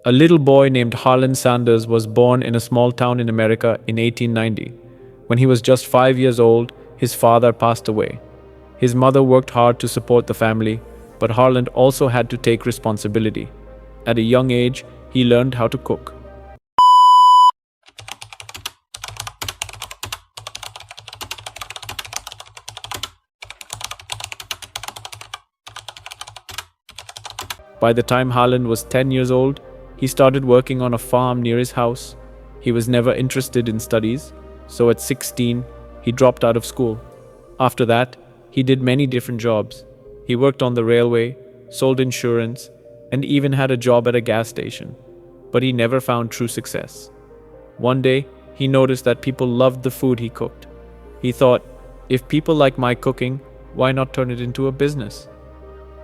A little boy named Harlan Sanders was born in a small town in America in 1890. When he was just 5 years old, his father passed away. His mother worked hard to support the family, but Harlan also had to take responsibility. At a young age, he learned how to cook. By the time Harlan was 10 years old, he started working on a farm near his house. He was never interested in studies, so at 16, he dropped out of school. After that, he did many different jobs. He worked on the railway, sold insurance, and even had a job at a gas station. But he never found true success. One day, he noticed that people loved the food he cooked. He thought, if people like my cooking, why not turn it into a business?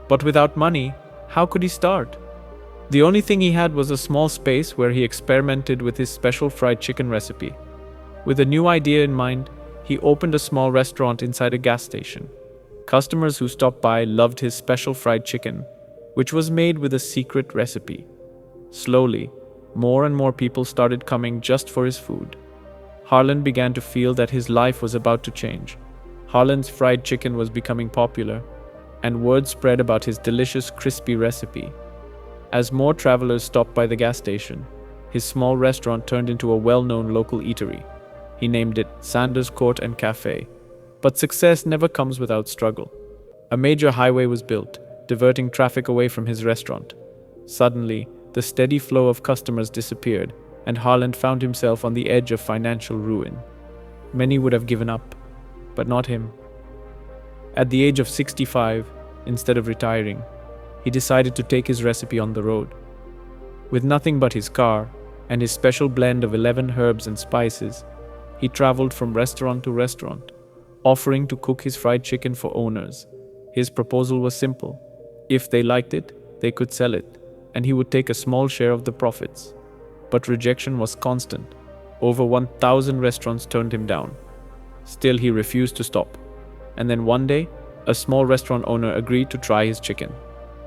But without money, how could he start? The only thing he had was a small space where he experimented with his special fried chicken recipe. With a new idea in mind, he opened a small restaurant inside a gas station. Customers who stopped by loved his special fried chicken, which was made with a secret recipe. Slowly, more and more people started coming just for his food. Harlan began to feel that his life was about to change. Harlan's fried chicken was becoming popular, and word spread about his delicious, crispy recipe. As more travelers stopped by the gas station, his small restaurant turned into a well-known local eatery. He named it Sanders Court and Cafe. But success never comes without struggle. A major highway was built, diverting traffic away from his restaurant. Suddenly, the steady flow of customers disappeared, and Harlan found himself on the edge of financial ruin. Many would have given up, but not him. At the age of 65, instead of retiring, he decided to take his recipe on the road. With nothing but his car and his special blend of 11 herbs and spices, he traveled from restaurant to restaurant, offering to cook his fried chicken for owners. His proposal was simple. If they liked it, they could sell it, and he would take a small share of the profits. But rejection was constant. Over 1,000 restaurants turned him down. Still, he refused to stop. And then one day, a small restaurant owner agreed to try his chicken.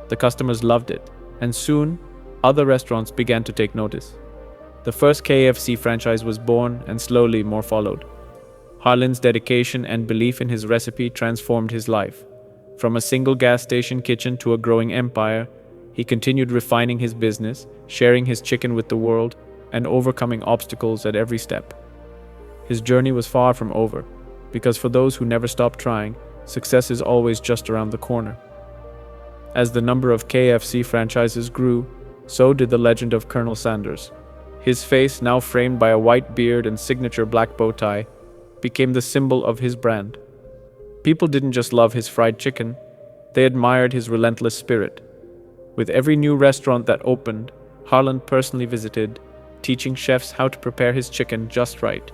The customers loved it, and soon, other restaurants began to take notice. The first KFC franchise was born, and slowly more followed. Harlan's dedication and belief in his recipe transformed his life. From a single gas station kitchen to a growing empire, he continued refining his business, sharing his chicken with the world, and overcoming obstacles at every step. His journey was far from over, because for those who never stop trying, success is always just around the corner. As the number of KFC franchises grew, so did the legend of Colonel Sanders. His face, now framed by a white beard and signature black bow tie, became the symbol of his brand. People didn't just love his fried chicken, they admired his relentless spirit. With every new restaurant that opened, Harlan personally visited, teaching chefs how to prepare his chicken just right.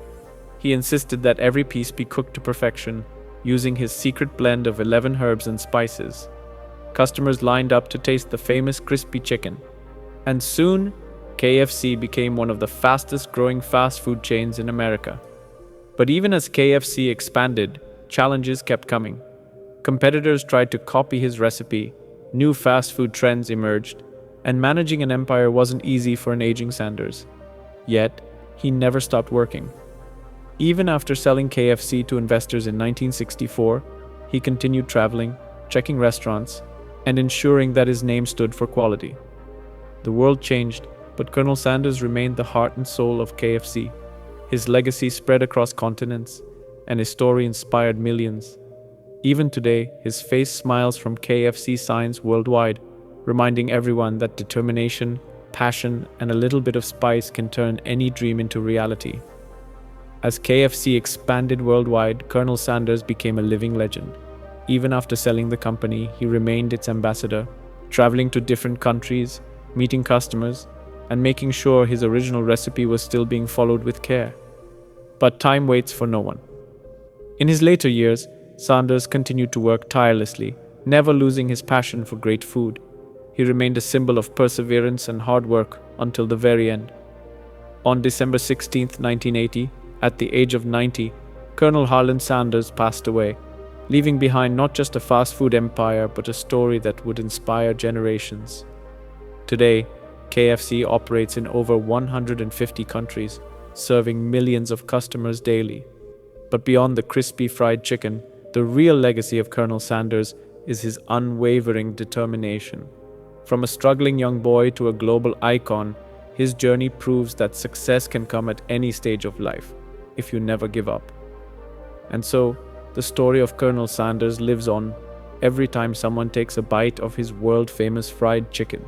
He insisted that every piece be cooked to perfection, using his secret blend of 11 herbs and spices. Customers lined up to taste the famous crispy chicken. And soon, KFC became one of the fastest-growing fast food chains in America. But even as KFC expanded, challenges kept coming. Competitors tried to copy his recipe, new fast food trends emerged, and managing an empire wasn't easy for an aging Sanders. Yet, he never stopped working. Even after selling KFC to investors in 1964, he continued traveling, checking restaurants, and ensuring that his name stood for quality. The world changed, but Colonel Sanders remained the heart and soul of KFC. His legacy spread across continents, and his story inspired millions. Even today, his face smiles from KFC signs worldwide, reminding everyone that determination, passion, and a little bit of spice can turn any dream into reality. As KFC expanded worldwide, Colonel Sanders became a living legend. Even after selling the company, he remained its ambassador, traveling to different countries, meeting customers, and making sure his original recipe was still being followed with care. But time waits for no one. In his later years, Sanders continued to work tirelessly, never losing his passion for great food. He remained a symbol of perseverance and hard work until the very end. On December 16, 1980, at the age of 90, Colonel Harlan Sanders passed away, leaving behind not just a fast food empire but a story that would inspire generations. Today, KFC operates in over 150 countries, serving millions of customers daily. But beyond the crispy fried chicken, the real legacy of Colonel Sanders is his unwavering determination. From a struggling young boy to a global icon, his journey proves that success can come at any stage of life, if you never give up. And so, the story of Colonel Sanders lives on every time someone takes a bite of his world-famous fried chicken.